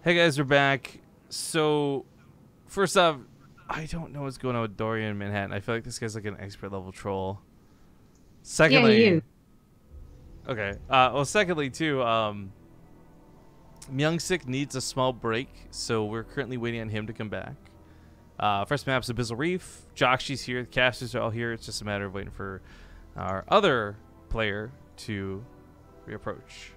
Hey guys, we're back. So, first off, I don't know what's going on with Dorian in Manhattan. I feel like this guy's like an expert level troll. Yeah, he Secondly, is. okay. Well, secondly too, MyuNgSiK needs a small break, so we're currently waiting on him to come back. First map's Abyssal Reef. jjakji's here. The casters are all here. It's just a matter of waiting for our other player to reapproach.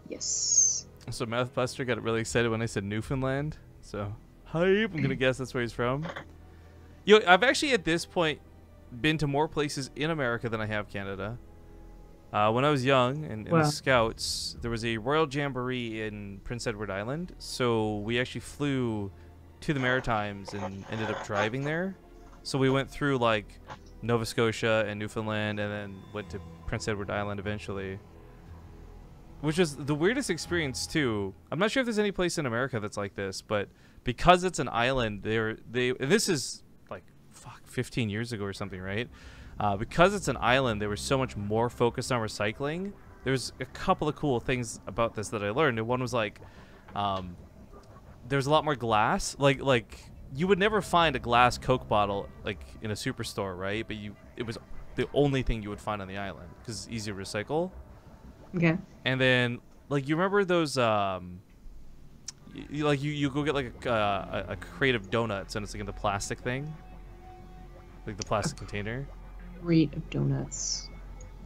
Yes. So Mouthbuster got really excited when I said Newfoundland. So hype. I'm gonna guess that's where he's from. I've actually at this point been to more places in America than I have Canada. When I was young and in the Scouts, there was a Royal Jamboree in Prince Edward Island. So we actually flew to the Maritimes and ended up driving there. So we went through like Nova Scotia and Newfoundland and then went to Prince Edward Island eventually. Which is the weirdest experience too. I'm not sure if there's any place in America that's like this, but because it's an island, this is like 15 years ago or something, right? Because it's an island, they were so much more focused on recycling. There's a couple of cool things about this that I learned. And one was like, there's a lot more glass. Like you would never find a glass Coke bottle like in a superstore, right? But it was the only thing you would find on the island because it's easy to recycle. Okay. And then, like, you remember those, you go get, like, a crate of donuts, and it's, like, in the plastic thing? Like, the plastic container? Crate of donuts.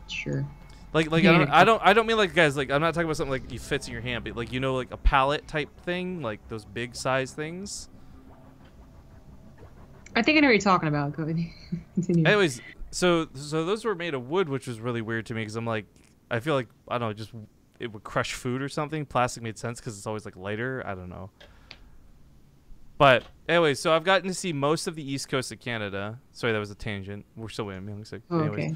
Sure. Like, I don't mean, like, guys, like, I'm not talking about something, like, it fits in your hand, but, like, you know, like, a pallet type thing? Like, those big size things? I think I know what you're talking about. Go ahead. Continue. Anyways, so those were made of wood, which was really weird to me, because I'm, like, I feel like, I don't know, just it would crush food or something. Plastic made sense because it's always like lighter. I don't know. But anyway, so I've gotten to see most of the east coast of Canada. Sorry, that was a tangent. We're still in MyuNgSiK. Oh, okay.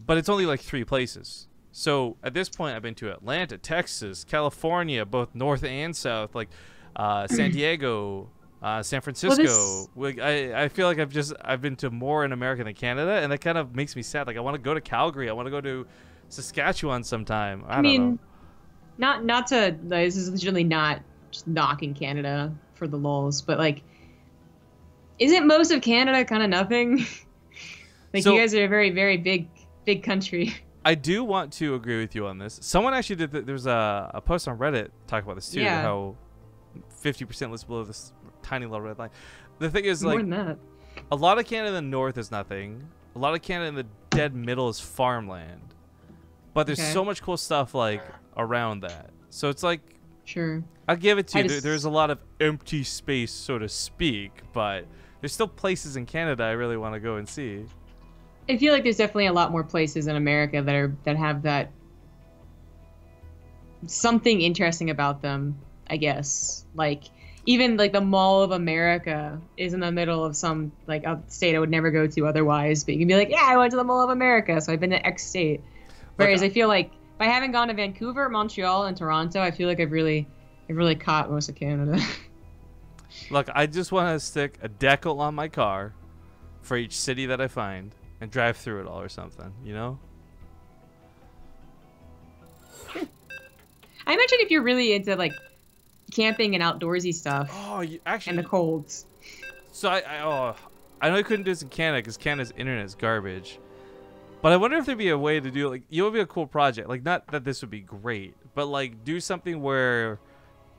But it's only like 3 places. So at this point, I've been to Atlanta, Texas, California, both north and south, like San Diego, San Francisco. Well, I feel like I've been to more in America than Canada, and that kind of makes me sad. Like I want to go to Calgary. I want to go to Saskatchewan sometime. I don't know. Not to, this is literally not just knocking Canada for the lulz, but like, isn't most of Canada kind of nothing? Like, so, you guys are a very, very big country. I do want to agree with you on this. Someone actually did there's a post on Reddit talking about this too. Yeah. How 50% lives below this tiny little red line. The thing is, more like, than that. A lot of Canada in the north is nothing. A lot of Canada in the dead middle is farmland. But there's so much cool stuff like around that. So it's like, sure, I'll give it to you. There's a lot of empty space, so to speak, but there's still places in Canada I really want to go and see. I feel like there's definitely a lot more places in America that have that something interesting about them, I guess. Like even like the Mall of America is in the middle of some like a state I would never go to otherwise, but you can be like, yeah, I went to the Mall of America, so I've been to X state. Whereas I feel like if I haven't gone to Vancouver, Montreal, and Toronto, I feel like I've really caught most of Canada. Look, I just want to stick a decal on my car for each city that I find and drive through it all or something, you know? Sure. I imagine if you're really into like camping and outdoorsy stuff. Oh, actually. And the colds. So I know I couldn't do this in Canada because Canada's internet is garbage. But I wonder if there'd be a way to do, like, it would be a cool project. Like, not that this would be great, but, like, do something where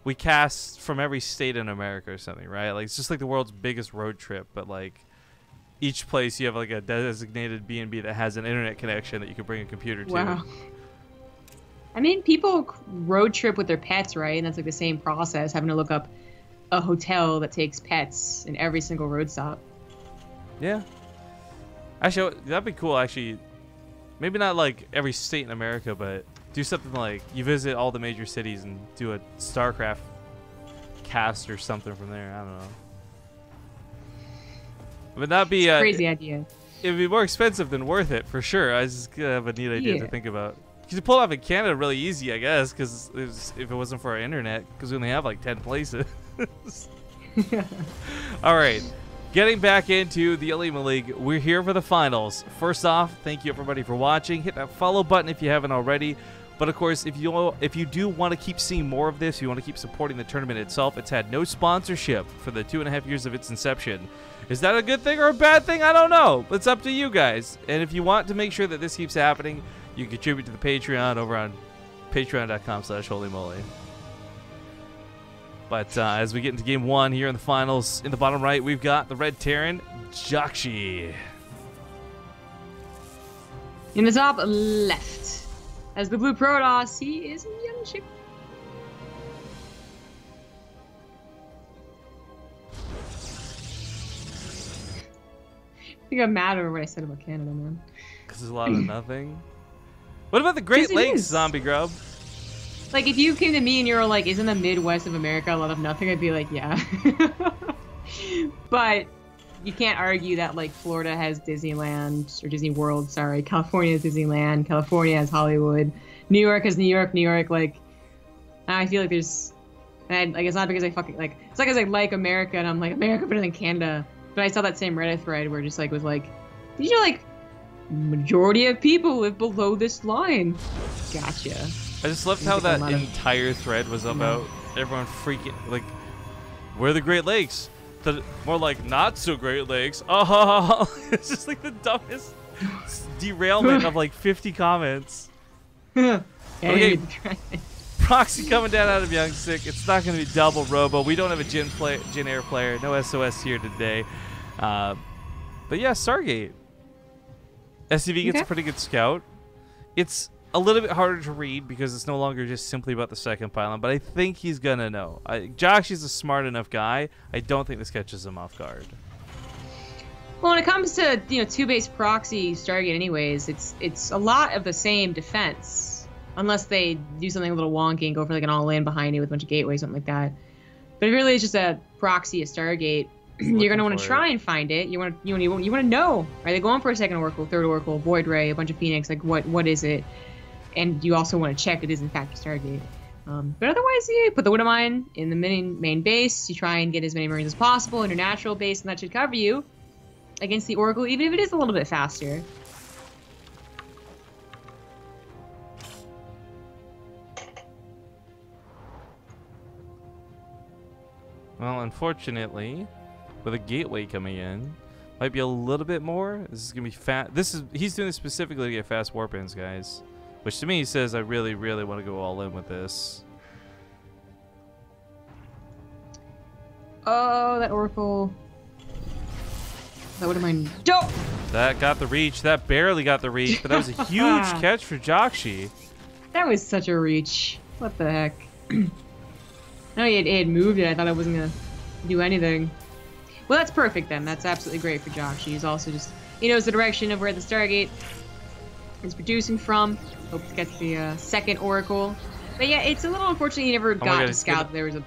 we cast from every state in America or something, right? Like, it's just like the world's biggest road trip, but, like, each place you have, like, a designated B&B that has an internet connection that you can bring a computer to. Wow. I mean, people road trip with their pets, right? And that's, like, the same process, having to look up a hotel that takes pets in every single road stop. Yeah. Actually, that'd be cool, actually. Maybe not like every state in America, but do something like you visit all the major cities and do a StarCraft cast or something from there. I don't know. But that'd be a crazy idea. It'd be more expensive than worth it for sure. I just have a neat idea to think about. You could pull it off in Canada really easy, I guess, because if it wasn't for our internet, because we only have like 10 places. All right. Getting back into the Olimoleague, we're here for the finals. First off, thank you everybody for watching. Hit that follow button if you haven't already. But of course, if you do want to keep seeing more of this, you want to keep supporting the tournament itself, it's had no sponsorship for the 2.5 years of its inception. Is that a good thing or a bad thing? I don't know. It's up to you guys. And if you want to make sure that this keeps happening, you can contribute to the Patreon over on patreon.com/holymoly. But as we get into game 1 here in the finals, in the bottom right, we've got the red Terran, jjakji. In the top left, as the blue Protoss, he is MyuNgSiK. I think I'm mad over what I said about Canada, man. Because there's a lot of nothing. What about the Great Lakes, Zombie Grub? Like, if you came to me and you were like, isn't the Midwest of America a lot of nothing? I'd be like, yeah. But you can't argue that, like, Florida has Disneyland, or Disney World, sorry. California has Disneyland. California has Hollywood. New York has New York. New York, like, I feel like there's, and like, it's not because I fucking, like, it's not because I like America and I'm like, America better than Canada. But I saw that same Reddit thread where just, like, was like, did you know, like, majority of people live below this line? Gotcha. I just loved how that entire thread was about everyone freaking, like, where are the Great Lakes? More like, not so Great Lakes. Oh, it's just like the dumbest derailment of like 50 comments. Okay, proxy coming down out of MyuNgSiK. It's not going to be double robo. We don't have a Jin Air player. No SOS here today. But yeah, Stargate. SCV gets a pretty good scout. It's a little bit harder to read because it's no longer just simply about the second pylon, but I think he's gonna know. Jjakji's a smart enough guy. I don't think this catches him off guard. Well, when it comes to, you know, two-base proxy Stargate anyways, it's a lot of the same defense. Unless they do something a little wonky and go for like an all-in behind it with a bunch of gateways, something like that. But it really is just a proxy, a Stargate. You're gonna want to try and find it. You want to know. Are they going for a second Oracle, third Oracle, Void Ray, a bunch of Phoenix? Like what is it? And you also want to check it is in fact a Stargate. But otherwise, you put the Widow Mine in the main base. You try and get as many Marines as possible in your natural base, and that should cover you against the Oracle, even if it is a little bit faster. Well, unfortunately, with a gateway coming in, might be a little bit more. This is gonna be fast. He's doing this specifically to get fast warp ins, guys. Which to me says I really, really want to go all in with this. Oh, that Oracle. That would have been dope. That got the reach. That barely got the reach, but that was a huge catch for jjakji. That was such a reach. What the heck? No, it had moved it. I thought I wasn't going to do anything. Well, that's perfect then. That's absolutely great for jjakji. He's also just, he knows the direction of where the Stargate is producing from. Hope to get the second Oracle. But yeah, it's a little unfortunate he never got to scout there was a...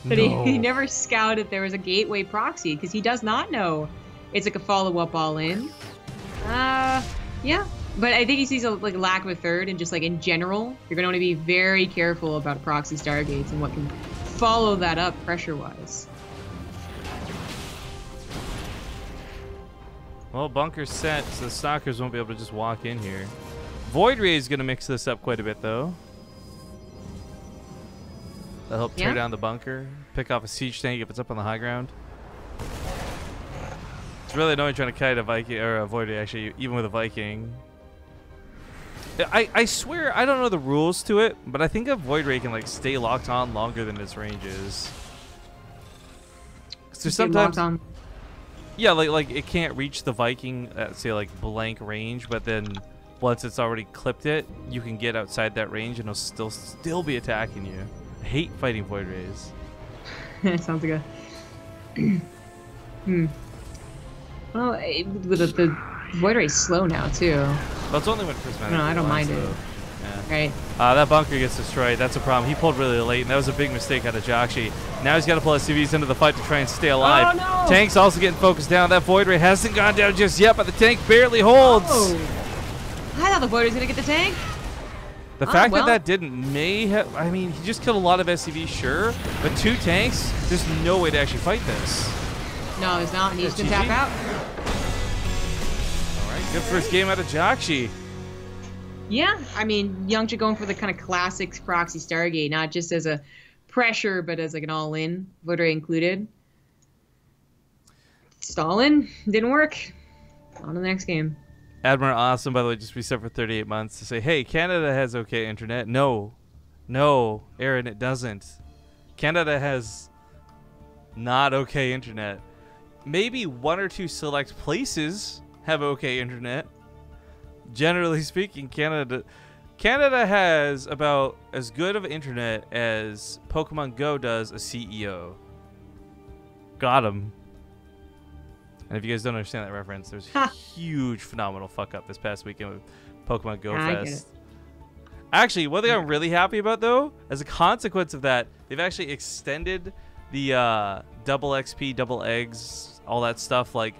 But he never scouted there was a gateway proxy, because he does not know it's like a follow-up all-in. Yeah. But I think he sees a lack of a third, and just like in general, you're going to want to be very careful about proxy Stargates and what can follow that up pressure-wise. Well, bunker's set, so the stalkers won't be able to just walk in here. Void Ray is going to mix this up quite a bit, though. They'll help tear down the bunker, pick off a siege tank if it's up on the high ground. It's really annoying trying to kite a Viking, or a Void Ray, actually, even with a Viking. I swear, I don't know the rules to it, but I think a Void Ray can, like, stay locked on longer than its range is. So sometimes... Yeah, like it can't reach the Viking at, say, like, blank range, but then once it's already clipped it, you can get outside that range and it'll still be attacking you. I hate fighting Void Rays. That sounds like a... Well, the Void Ray's slow now, too. Well, it's only when Prismatic... No, I don't mind it. Yeah. Right. That bunker gets destroyed. That's a problem. He pulled really late, and that was a big mistake out of jjakji. Now he's got to pull SCVs into the fight to try and stay alive. Oh, no! Tank's also getting focused down. That Void Ray hasn't gone down just yet, but the tank barely holds. Oh. I thought the Void Ray was going to get the tank. The fact that that didn't may have, I mean, he just killed a lot of SCVs, sure, but 2 tanks, there's no way to actually fight this. No, there's not. He's gonna tap out. All right, good first game out of jjakji. Yeah, I mean, MyuNgSiK going for the kind of classic proxy Stargate, not just as a pressure, but as like an all-in, voter included. Stalin didn't work. On to the next game. Admiral Awesome, by the way, just reset for 38 months to say, hey, Canada has okay internet. No, Aaron, it doesn't. Canada has not okay internet. Maybe 1 or 2 select places have okay internet. Generally speaking, Canada has about as good of internet as Pokemon Go does a CEO. Got him. And if you guys don't understand that reference, there's a huge phenomenal fuck up this past weekend with Pokemon Go Fest. Actually, one thing I'm really happy about though, as a consequence of that, they've actually extended the double XP, double eggs, all that stuff like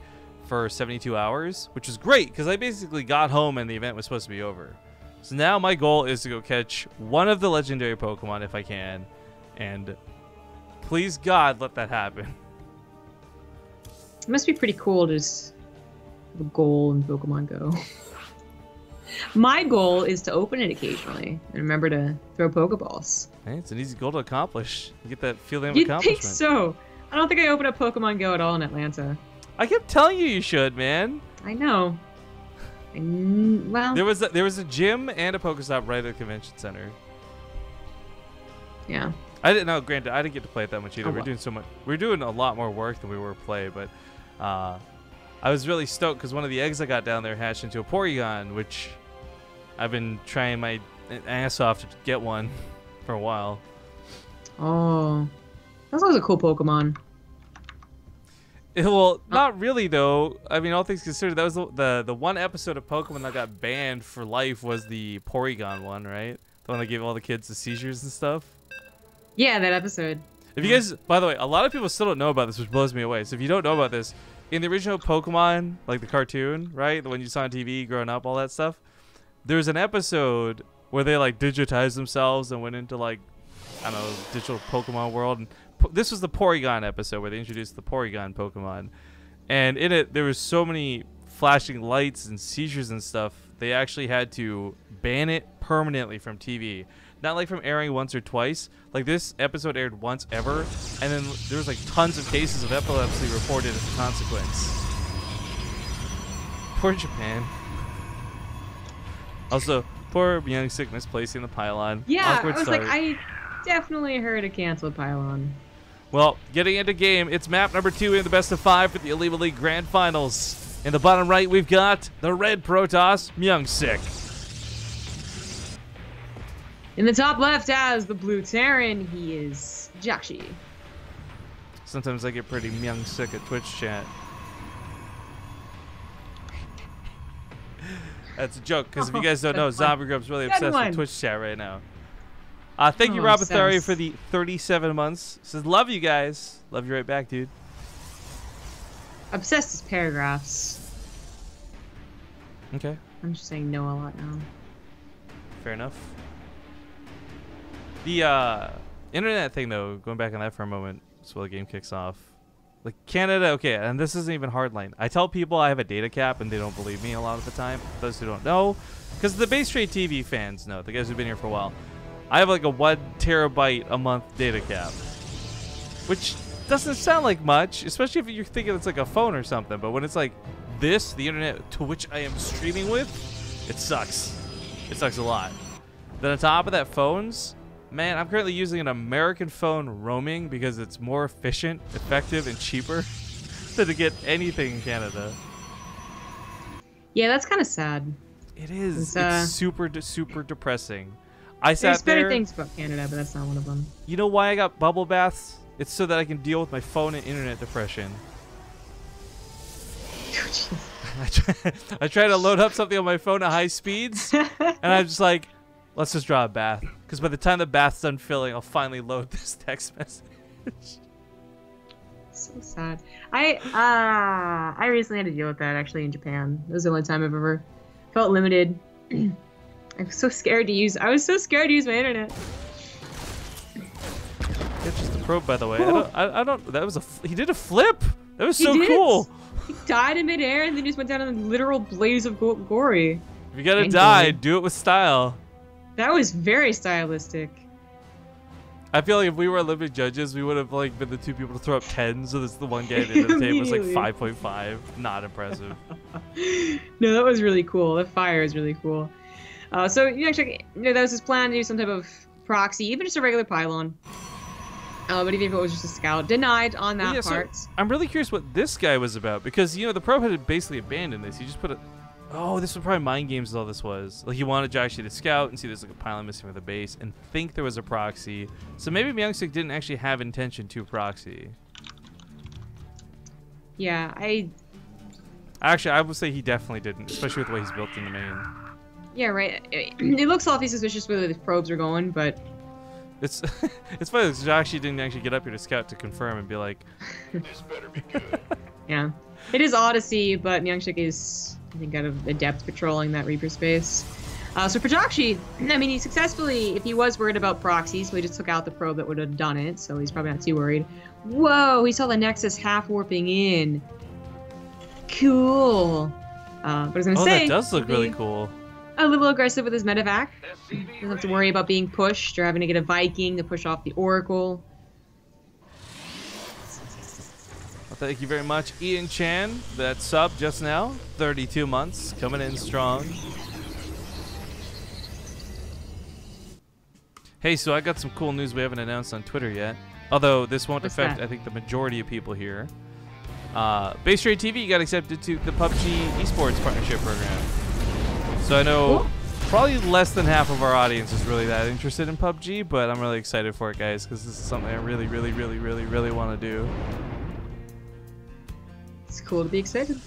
for 72 hours, which is great because I basically got home and the event was supposed to be over. So now my goal is to go catch one of the legendary Pokemon if I can, and please God let that happen. It must be pretty cool to just have a goal in Pokemon Go. My goal is to open it occasionally and remember to throw Pokeballs. Hey, it's an easy goal to accomplish. You get that feeling of You'd accomplishment. think so. I don't think I opened up Pokemon Go at all in Atlanta. I kept telling you should, man. I know. Well, there was a gym and a Pokestop right at the convention center. Yeah. I didn't know. Granted, I didn't get to play it that much either. Oh, We're doing so much. We're doing a lot more work than we were play, but I was really stoked because one of the eggs I got down there hatched into a Porygon, which I've been trying my ass off to get one for a while. Oh, that was a cool Pokemon. Well, not really though. I mean, all things considered, that was the one episode of Pokemon that got banned for life was the Porygon one, right? The one that gave all the kids the seizures and stuff. Yeah, that episode. If you guys, by the way, a lot of people still don't know about this, which blows me away. So if you don't know about this, in the original Pokemon, like the cartoon, right, the one you saw on TV growing up, all that stuff, there's an episode where they like digitized themselves and went into like, I don't know, digital Pokemon world. And this was the Porygon episode where they introduced the Porygon Pokemon, and in it there was so many flashing lights and seizures and stuff. They actually had to ban it permanently from TV. Not like from airing once or twice. Like this episode aired once ever, and then there was like tons of cases of epilepsy reported as a consequence. Poor Japan. Also, poor MyuNgSiK misplacing the pylon. Yeah, Awkward I was start. like, I definitely heard a canceled pylon. Well, getting into game, it's map number 2 in the best of 5 for the Olimoleague Grand Finals. In the bottom right, we've got the red Protoss, MyuNgSiK. In the top left as the blue Terran, he is jjakji. Sometimes I get pretty MyuNgSiK at Twitch chat. That's a joke, because if you guys don't know, Zombie Grub's really obsessed with Twitch chat right now. Thank you, Rob Athari, for the 37 months. Says, love you guys. Love you right back, dude. Obsessed is paragraphs. Okay. I'm just saying no a lot now. Fair enough. The internet thing, though, going back on that for a moment, so the game kicks off. Like Canada, okay, and this isn't even hardline. I tell people I have a data cap, and they don't believe me a lot of the time. Those who don't know, because the BaseTradeTV fans know, the guys who've been here for a while. I have like a 1 terabyte a month data cap, which doesn't sound like much, especially if you're thinking it's like a phone or something. But when it's like this, the internet to which I am streaming with, it sucks. It sucks a lot. Then on top of that, phones. Man, I'm currently using an American phone roaming because it's more efficient, effective, and cheaper than to get anything in Canada. Yeah, that's kind of sad. It is. It's super depressing. I sat There's better there, things about Canada, but that's not one of them. You know why I got bubble baths? It's so that I can deal with my phone and internet depression. I try to load up something on my phone at high speeds, and I'm just like, let's just draw a bath. Because by the time the bath's done filling, I'll finally load this text message. So sad. I recently had to deal with that actually in Japan. It was the only time I've ever felt limited. I'm so scared to use. I was so scared to use my internet. It's just a probe, by the way. I don't. That was he did a flip. That was so did. cool. He died in midair and then just went down in a literal blaze of glory. If you gotta die, do it with style. That was very stylistic. I feel like if we were Olympic judges, we would have like been the two people to throw up 10s. So this is the one guy at the end of the table was like 5.5. Not impressive. No, that was really cool. The fire is really cool. So actually, that was his plan to do some type of proxy, even just a regular pylon. But even if it was just a scout, denied on that part. So I'm really curious what this guy was about because the probe had basically abandoned this. He just put it. Oh, this was probably mind games. Is all this was. Like he wanted jjakji to scout and see there's like a pylon missing from the base and think there was a proxy. So maybe MyuNgSiK didn't actually have intention to proxy. Yeah, Actually, I would say he definitely didn't, especially with the way he's built in the main. Yeah, right. It looks awfully suspicious where the probes are going, but it's it's funny because jjakji didn't actually get up here to scout to confirm and be like, this better be good. Yeah, it is Odyssey, but MyuNgSiK is, I think, out of adept patrolling that Reaper space. So for jjakji, I mean, he successfully, if he was worried about proxies, so he just took out the probe that would have done it, so he's probably not too worried. Whoa, he saw the Nexus half warping in. Cool. But I was gonna say, that does look really cool. A little aggressive with his medevac. Doesn't have to worry about being pushed or having to get a Viking to push off the Oracle. Well, thank you very much, Ian Chan. That sub just now, 32 months, coming in strong. Hey, so I got some cool news we haven't announced on Twitter yet. Although this won't affect, I think, the majority of people here. BaseTradeTV got accepted to the PUBG esports partnership program. So I know probably less than half of our audience is really that interested in PUBG, but I'm really excited for it, guys, because this is something I really, really, really, really, really want to do. It's cool to be excited.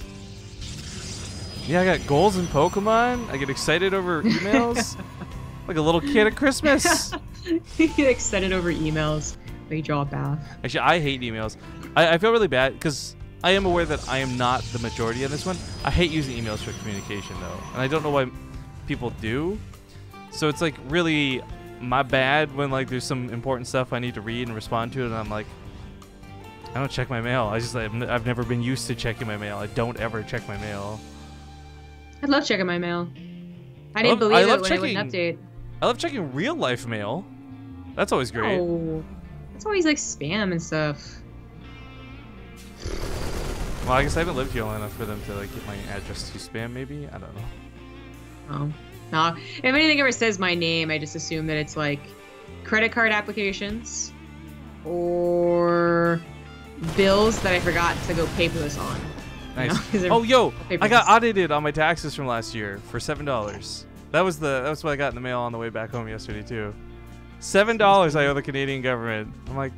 Yeah, I got goals in Pokemon. I get excited over emails. Like a little kid at Christmas. You get excited over emails. They draw a bath. Actually, I hate emails. I feel really bad because I am aware that I am not the majority on this one. I hate using emails for communication, though. And I don't know why people do. So it's like really my bad when like there's some important stuff I need to read and respond to it. And I'm like, I don't check my mail. I've never been used to checking my mail. I don't ever check my mail. I love checking my mail. I didn't believe it when it wouldn't update. I love checking real life mail. That's always great. Oh, that's always like spam and stuff. Well, I guess I haven't lived here long enough for them to like get my address to spam. Maybe, I don't know. Oh, no. If anything ever says my name, I just assume that it's like credit card applications or bills that I forgot to go paperless on. Nice. You know? Oh, yo, I got audited on my taxes from last year for $7. That was what I got in the mail on the way back home yesterday too. $7 I owe the Canadian government. I'm like,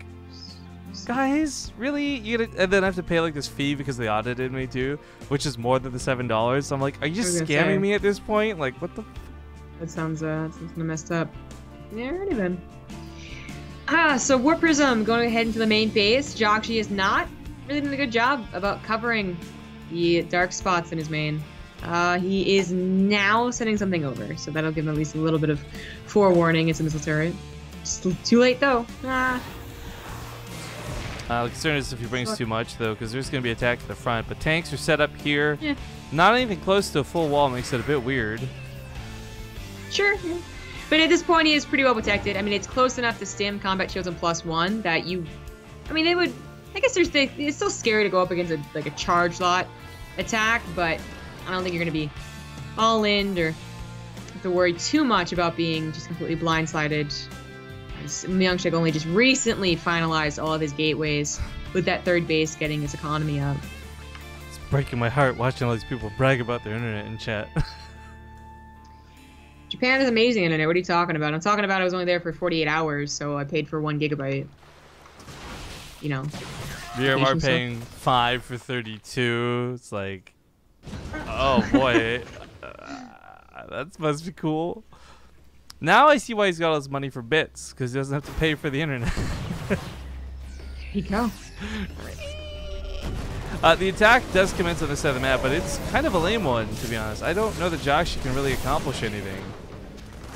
guys, really? And then I have to pay like this fee because they audited me too, which is more than the $7. So I'm like, are you just scamming me at this point? Like, what the? That sounds kind of messed up. Yeah, already then. So Warp Prism going ahead into the main base. jjakji is not really doing a good job about covering the dark spots in his main. He is now sending something over, so that'll give him at least a little bit of forewarning. It's a missile turret. Just too late though. The concern is if he brings too much though, because there's going to be attack to the front. But tanks are set up here. Yeah. Not anything close to a full wall makes it a bit weird. Sure. Yeah. But at this point, he is pretty well protected. I mean, it's close enough to stim combat shields and +1 that you. I mean, they would. I guess it's still scary to go up against a charge lot attack, but I don't think you're going to be all in or have to worry too much about being just completely blindsided. MyuNgSiK only just recently finalized all of his gateways with that third base getting his economy up. It's breaking my heart watching all these people brag about their internet in chat. Japan has amazing internet. What are you talking about? I'm talking about I was only there for 48 hours, so I paid for 1 gigabyte. You know. VRMR paying 5 for 32. It's like, oh boy, that must be cool. Now I see why he's got all his money for bits, because he doesn't have to pay for the internet. There you go. The attack does commence on this side of the map, but it's kind of a lame one, to be honest. I don't know that jjakji can really accomplish anything.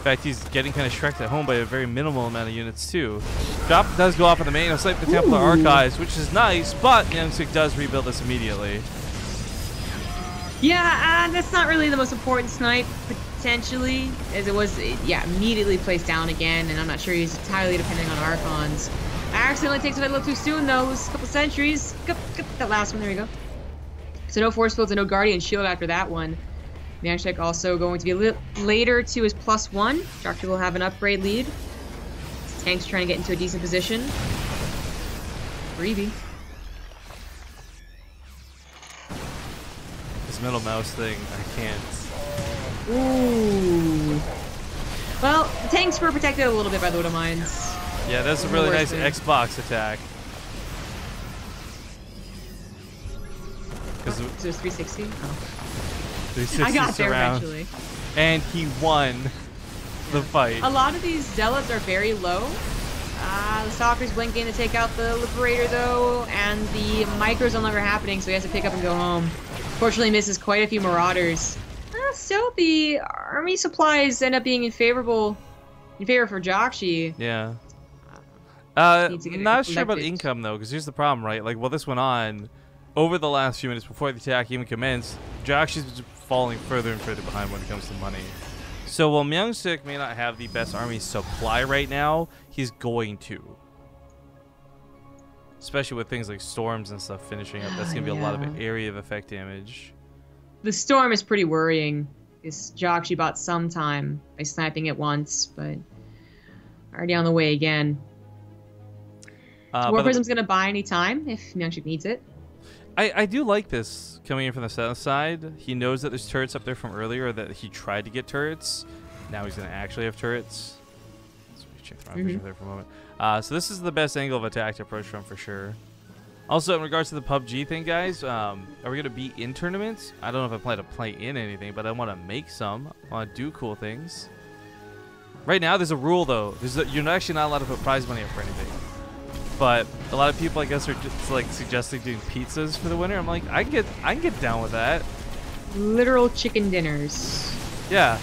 fact, he's getting kind of shreked at home by a very minimal amount of units too. Drop does go off in the main. He'll snipe the Templar Archives, which is nice, but MyuNgSiK does rebuild this immediately. Yeah, that's not really the most important snipe, potentially, as it was, yeah, immediately placed down again, and I'm not sure he's entirely depending on Archons. Accidentally takes it a little too soon, though. It was a couple sentries. That last one, there we go. So no Force Fields and no Guardian Shield after that one. MyuNgSiK also going to be a little later to his +1. jjakji will have an upgrade lead. His tank's trying to get into a decent position. Freebie. This middle mouse thing, I can't. Ooh. Well, the tanks were protected a little bit by the Widow Mines. Yeah, that's a really nice Xbox attack. So it's 360? Oh. 360 I got there surround. eventually. And he won the fight. A lot of these Zealots are very low. The Stalker's blinking to take out the Liberator, though, and the Micro's no longer happening, so he has to pick up and go home. Fortunately, misses quite a few Marauders. Still, the army supplies end up being in favor for jjakji. Yeah. Not sure about income, though, because here's the problem, right? Like, while this went on, over the last few minutes before the attack even commenced, jjakji's been falling further and further behind when it comes to money. So while MyuNgSiK may not have the best army supply right now, he's going to. Especially with things like storms and stuff finishing up. That's going to be a lot of area of effect damage. The storm is pretty worrying. This jjakji bought some time by sniping it once, but already on the way again. So War Prism's going to buy any time if MyuNgSiK needs it. I do like this coming in from the south side. He knows that there's turrets up there from earlier, or that he tried to get turrets. Now he's going to actually have turrets. Let's check the vision there for a moment. So this is the best angle of attack to approach from for sure. Also, in regards to the PUBG thing, guys, are we going to be in tournaments? I don't know if I plan to play in anything, but I want to make some. I want to do cool things. Right now, there's a rule, though. You're actually not allowed to put prize money up for anything. But a lot of people, I guess, are just like suggesting doing pizzas for the winner. I'm like, I can get down with that. Literal chicken dinners. Yeah.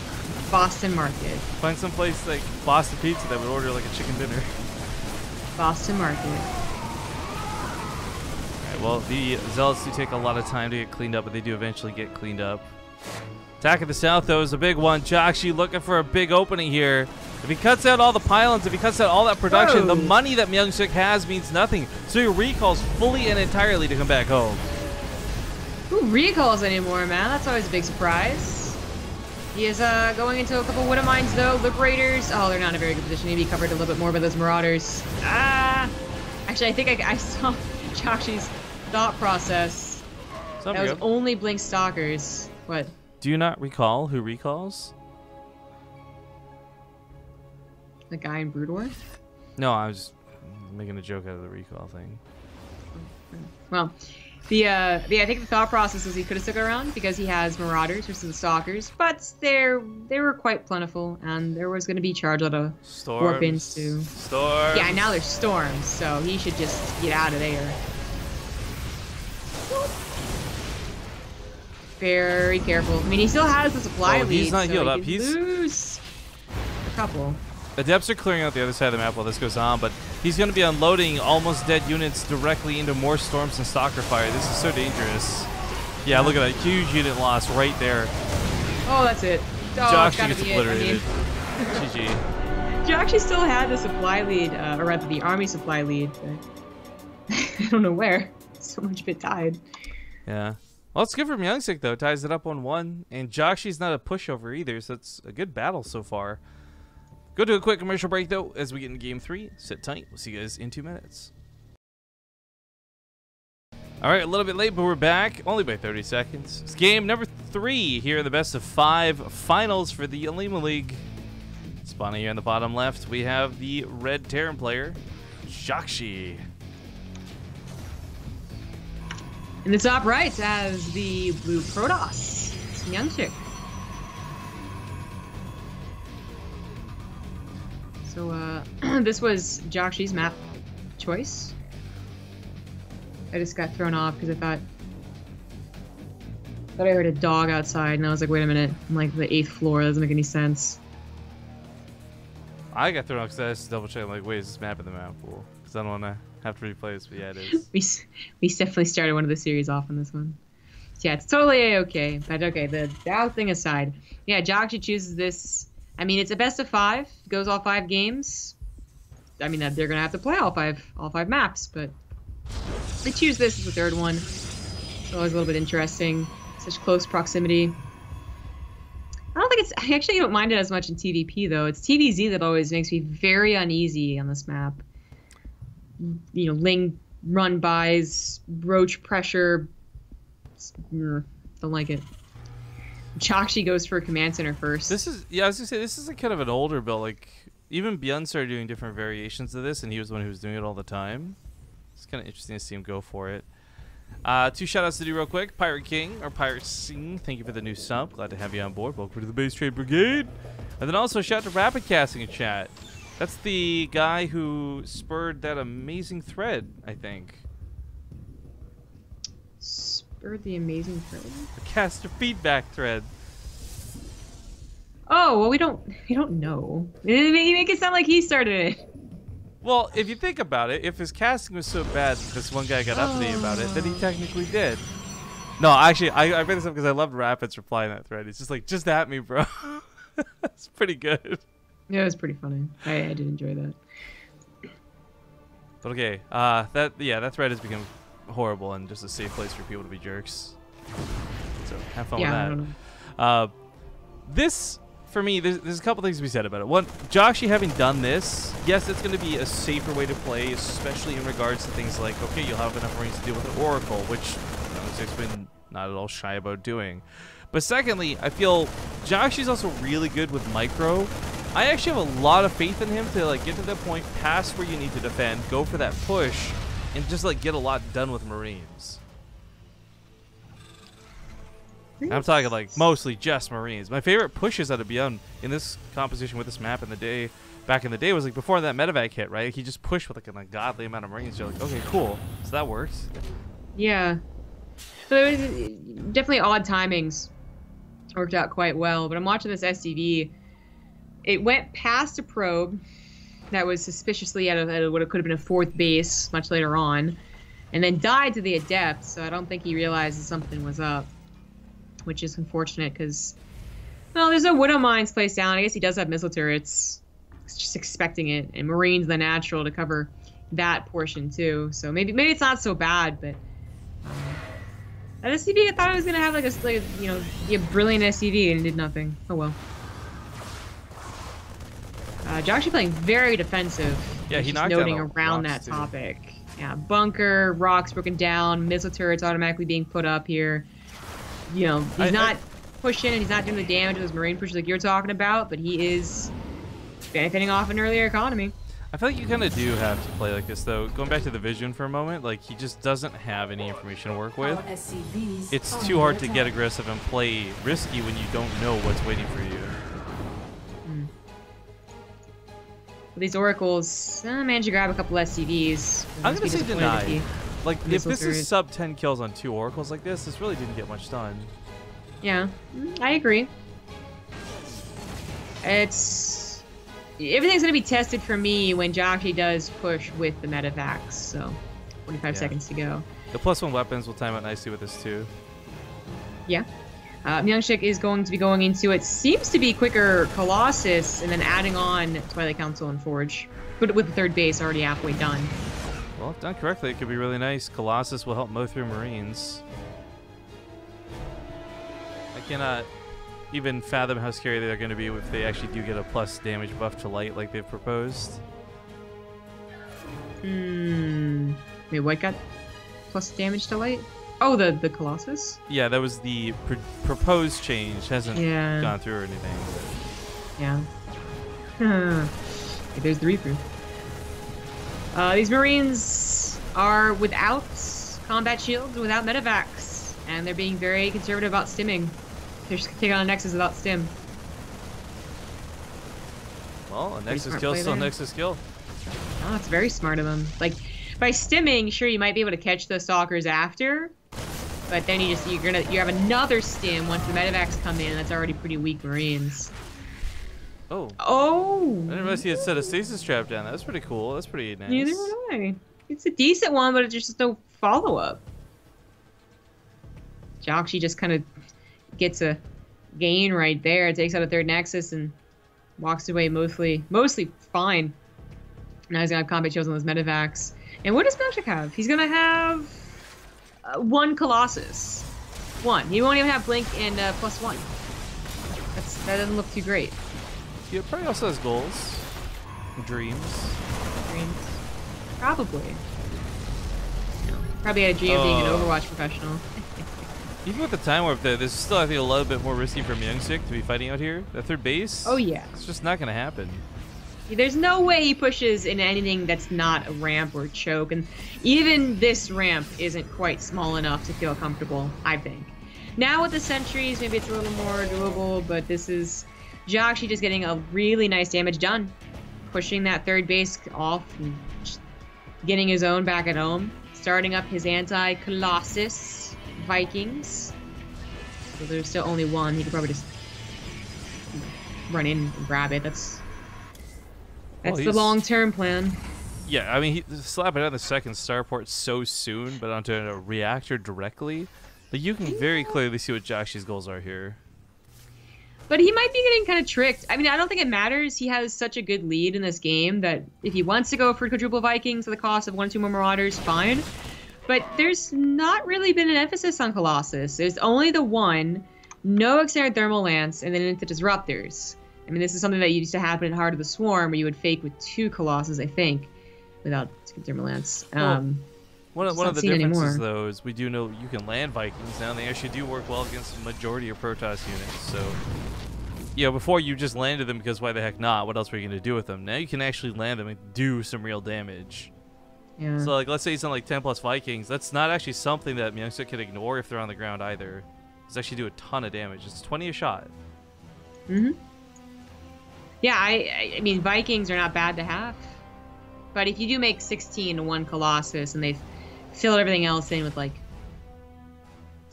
Boston Market. Find some place like Boston Pizza that would order like a chicken dinner. Boston Market. Alright, well, the Zealots do take a lot of time to get cleaned up, but they do eventually get cleaned up. Attack of the South, though, is a big one. jjakji looking for a big opening here. If he cuts out all the pylons, if he cuts out all that production, the money that MyuNgSiK has means nothing. So he recalls fully and entirely to come back home. Who recalls anymore, man? That's always a big surprise. He is going into a couple Widow Mines, though. Liberators. Oh, they're not in a very good position. Maybe covered a little bit more by those Marauders. Actually, I think I saw jjakji's thought process. That was only blink Stalkers. What? Do you not recall who recalls? The guy in Brood War? No, I was making a joke out of the recall thing. Well, I think the thought process is he could have stuck around because he has Marauders versus the Stalkers, but they were quite plentiful, and there was going to be charge out of Warpins too. Storms. Yeah, now there's storms, so he should just get out of there. Very careful. I mean, he still has the supply lead. He's not healed up. He's lose a couple. Adepts are clearing out the other side of the map while this goes on, but he's going to be unloading almost dead units directly into more storms and stalker fire. This is so dangerous. Yeah, look at that huge unit loss right there. Oh, that's it. jjakji gets obliterated. GG. jjakji still had the supply lead, or rather the army supply lead, but I don't know where. So much of it died. Yeah. Well, it's good for MyuNgSiK, though. Ties it up 1-1. And jjakji's not a pushover either, so it's a good battle so far. Go to a quick commercial break, though, as we get into Game 3. Sit tight. We'll see you guys in 2 minutes. All right, a little bit late, but we're back. Only by 30 seconds. It's game number 3 here in the best of 5 finals for the Olimoleague. Spawning here in the bottom left, we have the red Terran player, jjakji. In the top right has the blue Protoss. It's MyuNgSiK. So, this was jjakji's map choice. I just got thrown off because I thought I heard a dog outside, and I was like, wait a minute. I'm like the 8th floor. That doesn't make any sense. I got thrown off because I just double checked. Like, wait, is this map in the map pool? Because I don't want to have to replay this, but yeah, it is. We definitely started one of the series off on this one. So yeah, it's totally okay. But okay, the doubt thing aside, yeah, jjakji chooses this. I mean, it's a best of 5. Goes all 5 games. I mean, they're gonna have to play all five maps, but they choose this as the 3rd one. It's always a little bit interesting. Such close proximity. I don't think it's. I actually don't mind it as much in TvP though. It's TvZ that always makes me very uneasy on this map. You know, Ling run bys, roach pressure. Don't like it. jjakji goes for a command center first. This is I was gonna say this is a kind of an older build. Like even Byun started doing different variations of this, and he was the one who was doing it all the time. It's kind of interesting to see him go for it. 2 shoutouts to do real quick. Pirate King or Pirate Sing, thank you for the new sub. Glad to have you on board. Welcome to the Base Trade Brigade. And then also shout out to Rapid Casting in chat. That's the guy who spurred that amazing thread, I think. Spurred the amazing thread? The caster feedback thread. Oh well, we don't know. You make it sound like he started it. Well, if you think about it, if his casting was so bad that this one guy got up to me about it, then he technically did. No, actually, I read this up because I loved Rapid's reply in that thread. It's just like, just at me, bro. It's pretty good. Yeah, it was pretty funny. I did enjoy that. But okay, that thread has become horrible and just a safe place for people to be jerks. So have fun with that. I don't know. This. For me, there's a couple things to be said about it. One, jjakji having done this, yes, it's going to be a safer way to play, especially in regards to things like, okay, you'll have enough Marines to deal with an Oracle, which MyuNgSiK's been not at all shy about doing. But secondly, I feel jjakji's also really good with micro. I actually have a lot of faith in him to like get to the point past where you need to defend, go for that push, and just like get a lot done with Marines. I'm talking like mostly just Marines. My favorite pushes out of Byun in this composition with this map back in the day was like before that medevac hit, right? He just pushed with like an ungodly amount of Marines. You're like, okay, cool. So that works. Yeah. So it was definitely odd timings. Worked out quite well. But I'm watching this SCV. It went past a probe that was suspiciously at what it could have been a 4th base much later on, and then died to the Adept. So I don't think he realized that something was up, which is unfortunate because, well, there's no Widow Mines placed down. I guess he does have missile turrets. He's just expecting it, and Marines the natural to cover that portion too. So maybe it's not so bad, but at SCV I thought I was gonna have like a brilliant SCV and it did nothing. Oh well. Jjakji playing very defensive. Yeah, he knocked noting down around that too. topic. Yeah, bunker, rocks broken down, missile turrets automatically being put up here. You know, he's not pushing and he's not doing the damage with his Marine pushes like you're talking about, but he is benefiting off an earlier economy. I feel like you kind of do have to play like this, though. Going back to the vision for a moment, like he just doesn't have any information to work with. It's too hard to get aggressive and play risky when you don't know what's waiting for you. With these oracles, I managed to grab a couple SCVs. I'm gonna say denied. Like if this turret. is sub 10 kills on 2 oracles like this really didn't get much done. Yeah, I agree. Everything's gonna be tested for me when jjakji does push with the medevacs. So, 45 seconds to go. The +1 weapons will time out nicely with this too. Yeah. MyuNgSiK is going to be going into it seems to be quicker Colossus and then adding on Twilight Council and Forge, but with the 3rd base already halfway done. Well, if done correctly, it could be really nice. Colossus will help mow through Marines. I cannot even fathom how scary they're going to be if they actually do get a plus damage buff to light like they've proposed. Wait, what got plus damage to light? Oh, the Colossus? Yeah, that was the proposed change. Hasn't gone through or anything. Yeah. There's the reproof. These Marines are without combat shields, without medevacs, and they're being very conservative about stimming. They're just taking on a Nexus without stim. Well, a Nexus kill still Nexus kill. Oh, that's very smart of them. Like, by stimming, sure, you might be able to catch the Stalkers after, but then you have another stim once the medevacs come in, and that's already pretty weak Marines. Oh. Oh. I didn't realize he had set a stasis trap down. That's pretty cool. That's pretty nice. Neither would I. It's a decent one, but it's just no follow-up. jjakji just kind of gets a gain right there. Takes out a third nexus and walks away mostly fine. Now he's gonna have combat shields on those medevacs. And what does MyuNgSiK have? He's gonna have one Colossus. One. He won't even have Blink and +1. That doesn't look too great. He probably also has goals. Dreams. Probably. Probably had a dream of being an Overwatch professional. Even with the time warp there, this is still, I think, a little bit more risky for MyuNgSiK to be fighting out here. That third base? Oh, yeah. It's just not going to happen. There's no way he pushes in anything that's not a ramp or choke, and even this ramp isn't quite small enough to feel comfortable, I think. Now with the sentries, maybe it's a little more doable, but this is jjakji just getting a really nice damage done. Pushing that third base off and just getting his own back at home. Starting up his anti-Colossus Vikings. So there's still only one. He could probably just run in and grab it. That's the long-term plan. Yeah, I mean, slapping on the second starport so soon, but onto a reactor directly. Like, you can very clearly see what jjakji's goals are here. But he might be getting kind of tricked. I mean, I don't think it matters. He has such a good lead in this game that if he wants to go for quadruple Vikings at the cost of 1 or 2 more Marauders, fine. But there's not really been an emphasis on Colossus. There's only the one, no extended Thermal Lance, and then into Disruptors. I mean, this is something that used to happen in Heart of the Swarm, where you would fake with 2 Colossus, I think, without Thermal Lance. One of the differences, though, is we do know you can land Vikings now, and they actually do work well against the majority of Protoss units. So, you know, before you just landed them because why the heck not? What else were you going to do with them? Now you can actually land them and do some real damage. Yeah. So, like, let's say he's on like 10 plus Vikings. That's not actually something that MyuNgSiK can ignore if they're on the ground either. It's actually do a ton of damage. It's 20 a shot. Mm-hmm. Yeah, I mean, Vikings are not bad to have. But if you do make 16 to 1 Colossus and they've filled everything else in with, like,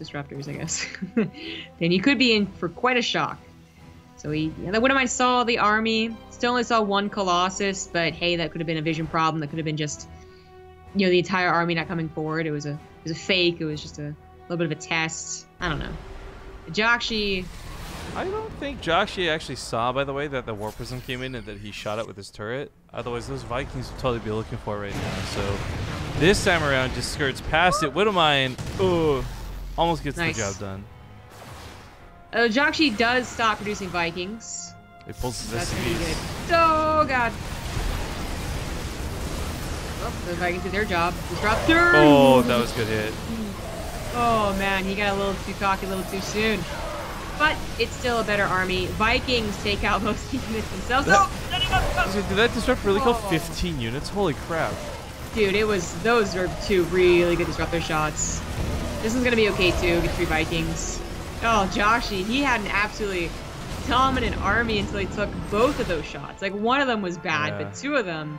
Disruptors, I guess, then you could be in for quite a shock. So I wouldn't mind saw the army. Still only saw 1 Colossus, but hey, that could have been a vision problem. That could have been just, you know, the entire army not coming forward. It was a fake. It was just a little bit of a test. I don't know. jjakji. I don't think jjakji actually saw, by the way, that the Warp Prism came in and that he shot it with his turret. Otherwise, those Vikings would totally be looking for it right now. So this time around, just skirts past it. Widowmine, almost gets the job done. jjakji does stop producing Vikings. It pulls his That's pretty SCVs. good. Oh, God. Well, the Vikings did their job. Disruptor! Oh, that was a good hit. Oh, man, he got a little too cocky, a little too soon. But it's still a better army. Vikings take out most units themselves. Did that disrupt really kill 15 units? Holy crap. Dude, those are 2 really good disruptor shots. This one's gonna be okay too, get 3 Vikings. Oh, jjakji, he had an absolutely dominant army until he took both of those shots. Like, one of them was bad, but 2 of them,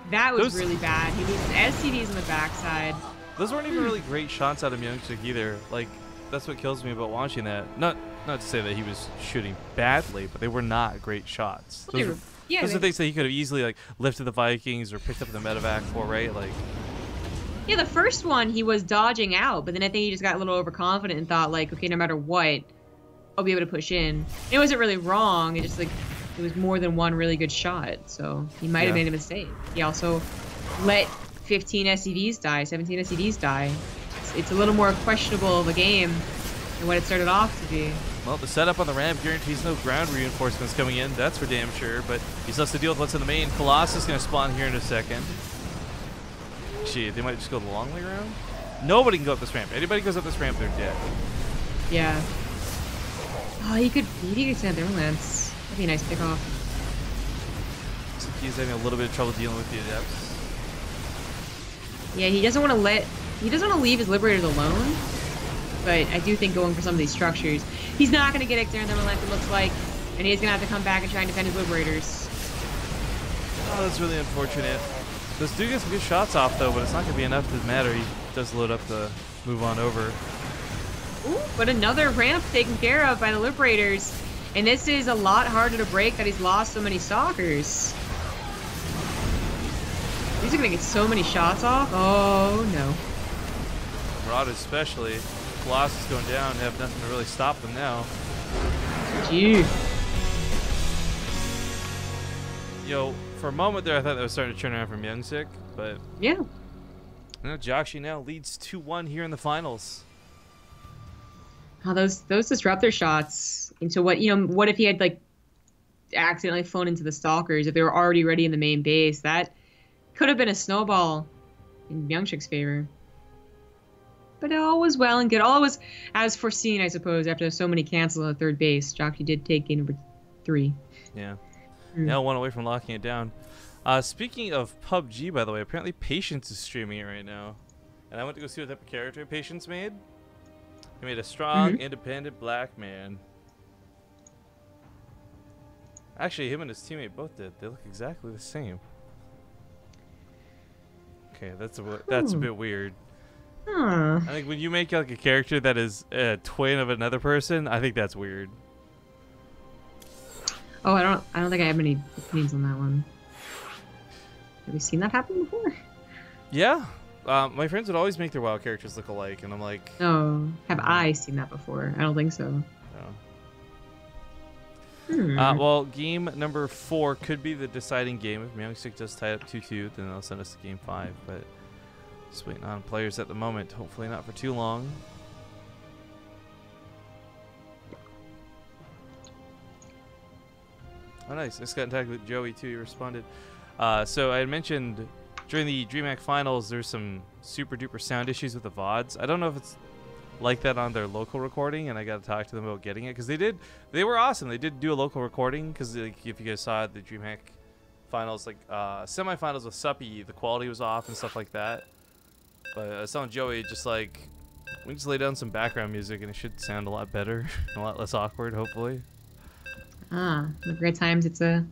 that was really bad. He loses SCVs on the backside. Those weren't even really great shots out of MyuNgSiK either. Like, that's what kills me about watching that. Not to say that he was shooting badly, but they were not great shots. Those are things that he could have easily, like, lifted the Vikings or picked up the medevac for, right? Like, yeah, the first one he was dodging out, but then I think he just got a little overconfident and thought, like, okay, no matter what, I'll be able to push in. It wasn't really wrong. It just, like, it was more than one really good shot, so he might have made a mistake. He also let 15 SCVs die, 17 SCVs die. It's a little more questionable of a game than what it started off to be. Well, the setup on the ramp guarantees no ground reinforcements coming in. That's for damn sure, but he still has to deal with what's in the main. Colossus is going to spawn here in a second. Gee, they might just go the long way around. Nobody can go up this ramp. Anybody goes up this ramp, they're dead. Yeah. Oh, he could stand there, Lance. That'd be a nice pickoff. He's having a little bit of trouble dealing with the Adepts. Yeah, he doesn't want to leave his Liberators alone. But I do think going for some of these structures, he's not going to get External Thermal Lance, it looks like, and he's going to have to come back and try and defend his Liberators. Oh, that's really unfortunate. Those do get some good shots off, though, but it's not going to be enough to matter. He does load up the move on over. Ooh, but another ramp taken care of by the Liberators. And this is a lot harder to break that he's lost so many stalkers. These are gonna get so many shots off. Oh no. Rod especially. Colossus going down, have nothing to really stop them now. Gee. Yo, for a moment there I thought that was starting to turn around from MyuNgSiK, but Yeah. you know, jjakji now leads 2-1 here in the finals. Oh, those disruptor shots into what, you know, what if he had like accidentally flown into the stalkers if they were already ready in the main base? That could have been a snowball in MyuNgSiK's favor. But all was well and good. All was as foreseen, I suppose, after so many cancels on the third base. jjakji did take game number 3. Yeah. Now 1 away from locking it down. Speaking of PUBG, by the way, apparently Patience is streaming it right now. And I went to go see what type of character Patience made. He made a strong, independent black man. Actually, him and his teammate both did. They look exactly the same. Okay, that's a bit weird. Huh. I think when you make like a character that is a twin of another person, I think that's weird. Oh, I don't think I have any opinions on that one. Have you seen that happen before? Yeah. My friends would always make their WoW characters look alike, and I'm like... Oh, have I seen that before? I don't think so. No. Well, game number 4 could be the deciding game. If MyuNgSiK does tie up 2-2, then they'll send us to game 5. But just waiting on players at the moment. Hopefully not for too long. Oh, nice. I just got in touch with Joey, too. He responded. So I had mentioned... during the DreamHack finals, there's some super duper sound issues with the VODs. I don't know if it's like that on their local recording, and I got to talk to them about getting it because they were awesome. They did do a local recording because like, if you guys saw the DreamHack finals, like semifinals with Suppy, the quality was off and stuff like that. But I was telling Joey, just like we just lay down some background music and it should sound a lot better, a lot less awkward, hopefully. With Great Times, it's a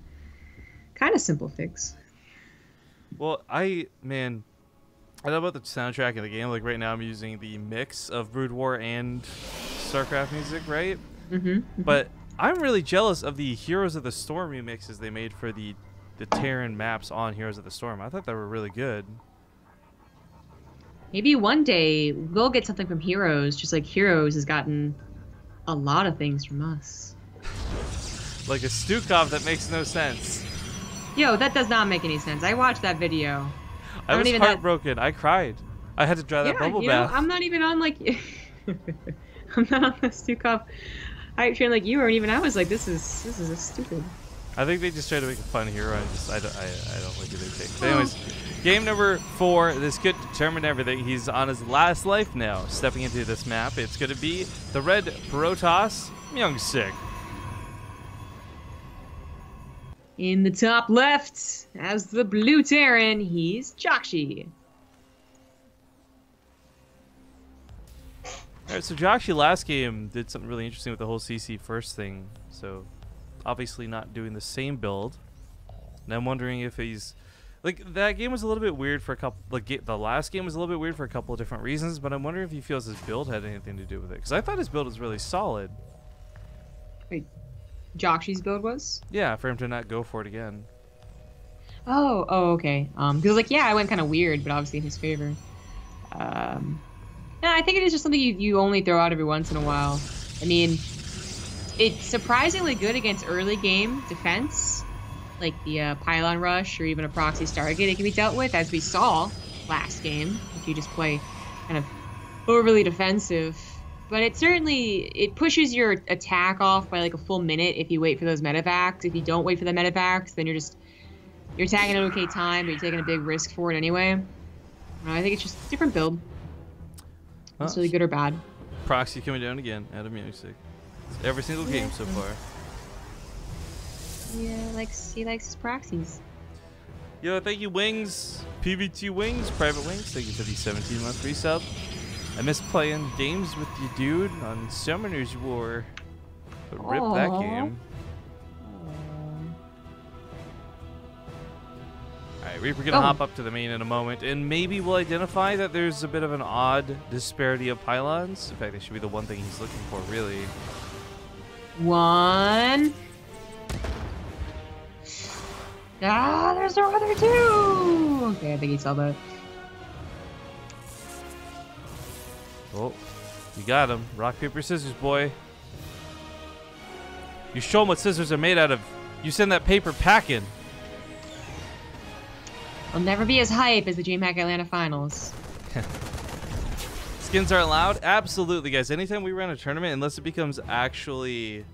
kind of simple fix. Well, I know about the soundtrack of the game. Like right now, I'm using the mix of Brood War and StarCraft music, right? But I'm really jealous of the Heroes of the Storm remixes they made for the Terran maps on Heroes of the Storm. I thought they were really good. Maybe one day we'll get something from Heroes, just like Heroes has gotten a lot of things from us. Like a Stukov that makes no sense. Yo, that does not make any sense. I watched that video. I was heartbroken. I cried. I had to dry that bubble bath. I'm not even on like... I'm not on the Stukov hype train like you are, and even I was like, this is stupid. I think they just tried to make a fun hero, and I don't like it. They take. But anyways, game number 4. This could determine everything. He's on his last life now, stepping into this map. It's going to be the red Protoss, MyuNgSiK. In the top left, as the blue Terran, he's jjakji. Alright, so jjakji last game did something really interesting with the whole CC first thing. So, obviously not doing the same build. And I'm wondering if he's... Like, that game was a little bit weird for a couple... Like, the last game was a little bit weird for a couple of different reasons, but I'm wondering if he feels his build had anything to do with it. Because I thought his build was really solid. Wait, jjakji's build was? Yeah, for him to not go for it again. Oh, okay. Because like, yeah, I went kind of weird, but obviously in his favor. No, I think it is just something you only throw out every once in a while. I mean, it's surprisingly good against early game defense, like the pylon rush or even a proxy Stargate. It can be dealt with, as we saw last game, if you just play kind of overly defensive. But it pushes your attack off by like a full minute if you wait for those medevacs. If you don't wait for the medevacs, then you're attacking at an okay time, but you're taking a big risk for it anyway. I think it's just a different build. It's really good or bad. Proxy coming down again out of MyuNgSiK. Every single game so far. Yeah, he likes his proxies. Yo, thank you, Wings. PVT Wings, Private Wings. Thank you for the 17-month resub. I miss playing games with you, dude, on Summoner's War. But rip that game. Alright, Reaper gonna hop up to the main in a moment, and maybe we'll identify that there's a bit of an odd disparity of pylons. In fact, that should be the one thing he's looking for, really. 1. Ah, there's no other 2. Okay, I think he saw that. Oh, you got him. Rock, paper, scissors, boy. You show him what scissors are made out of. You send that paper packing. I'll never be as hype as the DreamHack Atlanta Finals. Skins aren't allowed? Absolutely, guys. Anytime we run a tournament, unless it becomes actually,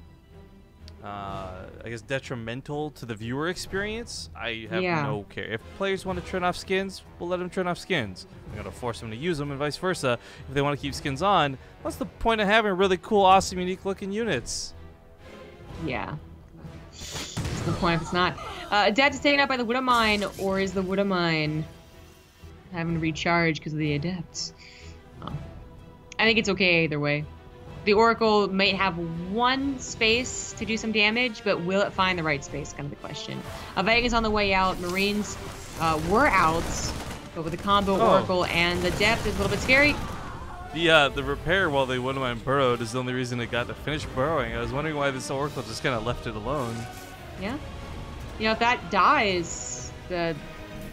I guess, detrimental to the viewer experience, I have no care. If players want to turn off skins, we'll let them turn off skins. We're going to force them to use them and vice versa. If they want to keep skins on, what's the point of having really cool, awesome, unique-looking units? Yeah. What's the point if it's not? Adept is taken out by the Widow Mine, or is the Widow Mine having to recharge because of the Adepts? Oh. I think it's okay either way. The Oracle might have one space to do some damage, but will it find the right space? Kind of the question. Vikings on the way out. Marines were out, but with the combo Oracle and the Adept is a little bit scary. The repair while the Widow Mine burrowed is the only reason it got to finish burrowing. I was wondering why this Oracle just kind of left it alone. Yeah. You know, if that dies, there's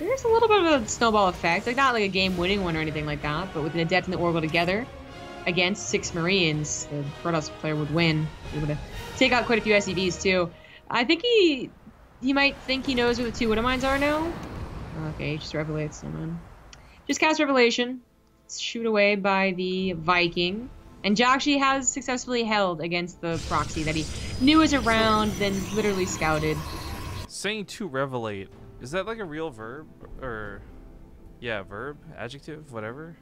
a little bit of a snowball effect. Like, not like a game-winning one or anything like that, but with an Adept and the Oracle together against 6 Marines, the Protoss player would win. He would take out quite a few SCVs, too. I think he might think he knows where the 2 Widow Mines are now. Okay, he just revelates someone. Just cast Revelation. Shoot away by the Viking. And jjakji has successfully held against the proxy that he knew was around, then literally scouted. Saying to revelate, is that like a real verb? Or, yeah, verb, adjective, whatever?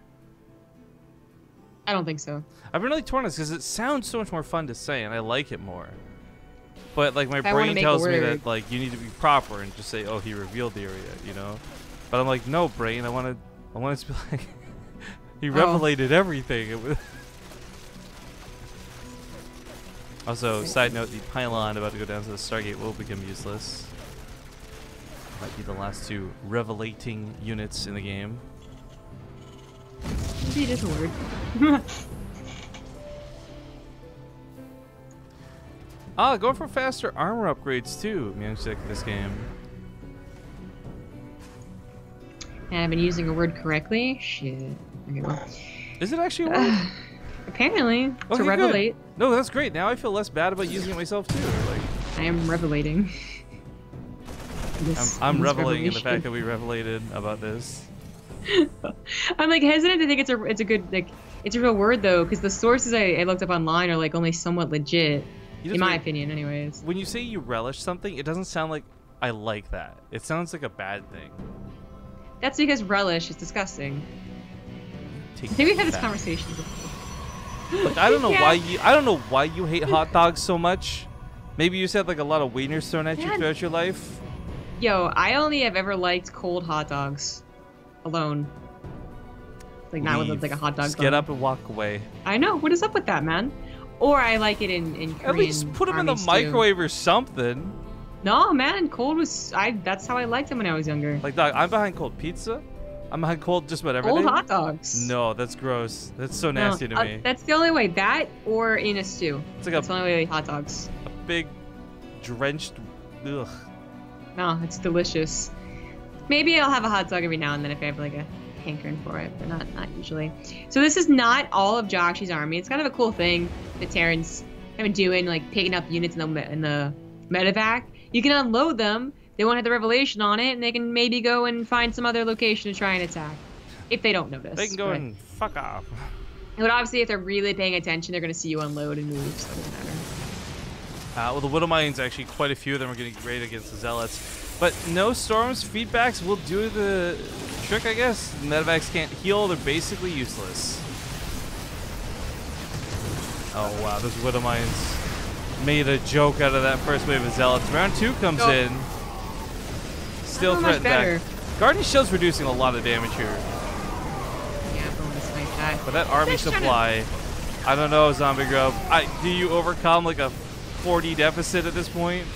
I don't think so. I've been really torn on this because it sounds so much more fun to say, and I like it more. But like my brain tells me that like you need to be proper and just say, "Oh, he revealed the area," you know. But I'm like, no, brain. I want it to be like he revelated everything. Also, side note: the pylon about to go down to the Stargate will become useless. Might be the last 2 revelating units in the game. Maybe it is a word. Going for faster armor upgrades too, MyuNgSiK, this game. And I've been using a word correctly? Shit. Okay, well. Is it actually a word? Apparently. Okay, to revelate. Good. No, that's great. Now I feel less bad about using it myself too. Like, I am revelating. I'm reveling in the fact that we revelated about this. I'm like hesitant to think it's a good, like, it's a real word though, because the sources I looked up online are like only somewhat legit, in my opinion, anyways. When you say you relish something, it doesn't sound like I like that. It sounds like a bad thing. That's because relish is disgusting. I think we've had this conversation before. Look, I don't know why you hate hot dogs so much. Maybe you just had like a lot of wieners thrown at you throughout your life. Yo, I only have ever liked cold hot dogs. Alone. Like, not with like a hot dog. Just get up and walk away. I know. What is up with that, man? Or I like it in Korean. At least put them in the microwave or something. No, man. Cold was... that's how I liked them when I was younger. Like, dog, I'm behind cold pizza. I'm behind cold just about everything. Cold hot dogs. No, that's gross. That's so nasty to me. That's the only way. That or in a stew. It's like that's the only way hot dogs. A big, drenched... Ugh. No, it's delicious. Maybe I'll have a hot dog every now and then if I have like a hankering for it, but not usually. So this is not all of jjakji's army. It's kind of a cool thing that Terran's kind of doing, like picking up units in the medevac. You can unload them. They won't have the revelation on it, and they can maybe go and find some other location to try and attack if they don't notice. They can go and fuck off. But obviously, if they're really paying attention, they're going to see you unload and move, so it doesn't matter. Well, the Widow Mines, actually, quite a few of them are getting great against the Zealots. But no storms, feedbacks will do the trick, I guess. Medevacs can't heal, they're basically useless. Oh wow, those Widow Mines made a joke out of that first wave of Zealots. Round 2 comes in. Still threat back. Guardian Shield's reducing a lot of damage here. Yeah, I'm going to snipe that. But that army supply, I don't know, Zombie Grub. Do you overcome like a 40 deficit at this point?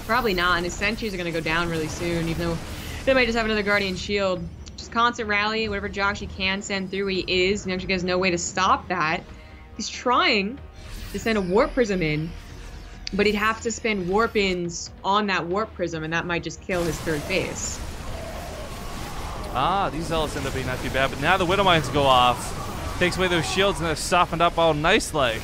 Probably not, and his sentries are going to go down really soon, even though they might just have another Guardian Shield. Just constant rally, whatever jjakji can send through, he is. MyuNgSiK has no way to stop that. He's trying to send a Warp Prism in, But he'd have to spend warp-ins on that warp prism, and that might just kill his third phase. Ah, these zealots end up being not too bad, but now the Widow Mines go off. Takes away those shields, and they're softened up all nice-like.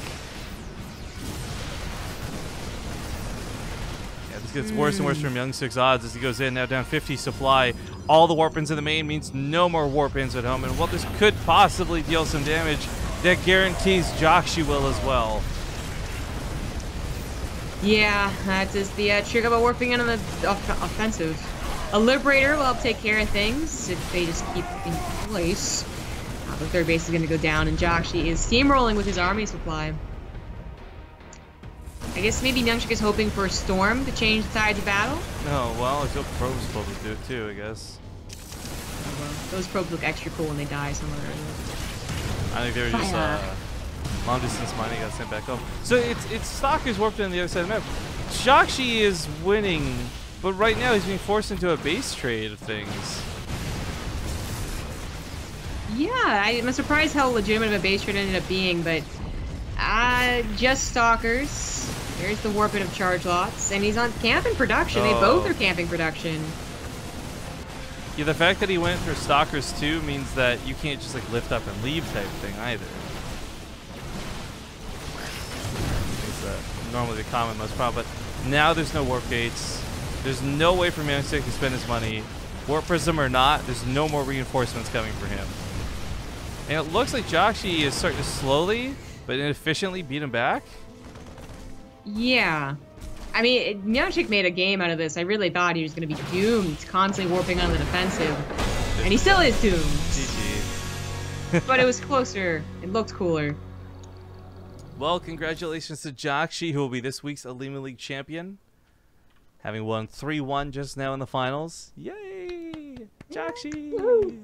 Yeah, this gets worse and worse from MyuNgSiK's odds as he goes in, now down 50 supply. All the warp-ins in the main means no more warp-ins at home, and while this could possibly deal some damage, that guarantees jjakji will as well. Yeah, that is the trick about warping in on the offensive. A Liberator will help take care of things if they just keep in place. The third base is going to go down, and jjakji is steamrolling with his army supply. I guess maybe MyuNgSiK is hoping for a storm to change the tides of battle. Oh, well, I hope probes supposed to do it too, I guess. Oh, well, those probes look extra cool when they die somewhere. I think they were just long distance mining got sent back home. So it's Stalker's warped on the other side of the map. jjakji is winning, but right now he's being forced into a base trade of things. Yeah, I'm surprised how legitimate of a base trade ended up being, but just Stalkers. There's the warping of charge lots, and he's on camping production. They both are camping production. Yeah, the fact that he went for Stalkers too means that you can't just like lift up and leave type thing either. It's normally the common most problem, but now there's no warp gates. There's no way for MyuNgSiK to spend his money. Warp Prism or not, there's no more reinforcements coming for him. And it looks like jjakji is starting to slowly but inefficiently beat him back. Yeah. I mean, MyuNgSiK made a game out of this. I really thought he was going to be doomed, constantly warping on the defensive. And he still is doomed. GG. But it was closer. It looked cooler. Well, congratulations to jjakji, who will be this week's Olimoleague champion, having won 3-1 just now in the finals. Yay! jjakji!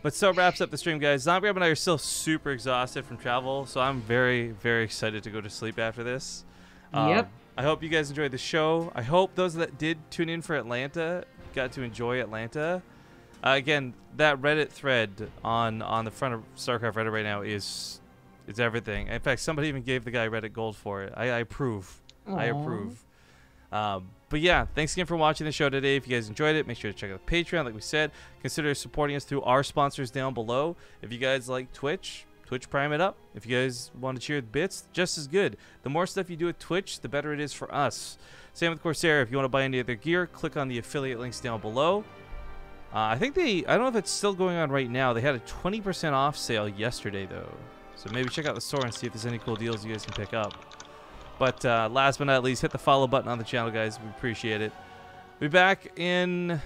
But so wraps up the stream, guys. ZombieRab and I are still super exhausted from travel, so I'm very, very excited to go to sleep after this. Yep. I hope you guys enjoyed the show. I hope those that did tune in for Atlanta got to enjoy Atlanta. Again, that Reddit thread on the front of StarCraft Reddit right now is everything. In fact, somebody even gave the guy Reddit gold for it. I approve. Aww. I approve. But yeah, thanks again for watching the show today. If you guys enjoyed it, make sure to check out the Patreon. Like we said, consider supporting us through our sponsors down below. If you guys like Twitch Prime it up. If you guys want to cheer the bits, just as good. The more stuff you do at Twitch, the better it is for us. Same with Corsair. If you want to buy any of their gear, click on the affiliate links down below. I don't know if it's still going on right now. They had a 20% off sale yesterday, though. So maybe check out the store and see if there's any cool deals you guys can pick up. But last but not least, hit the follow button on the channel, guys. We appreciate it. We'll be back in...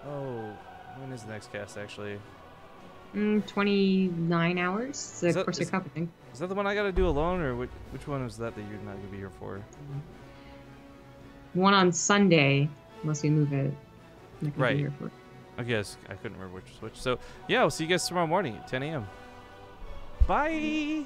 Oh, when is the next cast, actually? 29 hours. The Corsair Cup, I think. Is that the one I got to do alone, or which one was that you're not going to be here for? One on Sunday, unless we move it. I'm not gonna be here for it. I guess I couldn't remember which was which. So, yeah, we'll see you guys tomorrow morning at 10 a.m. Bye!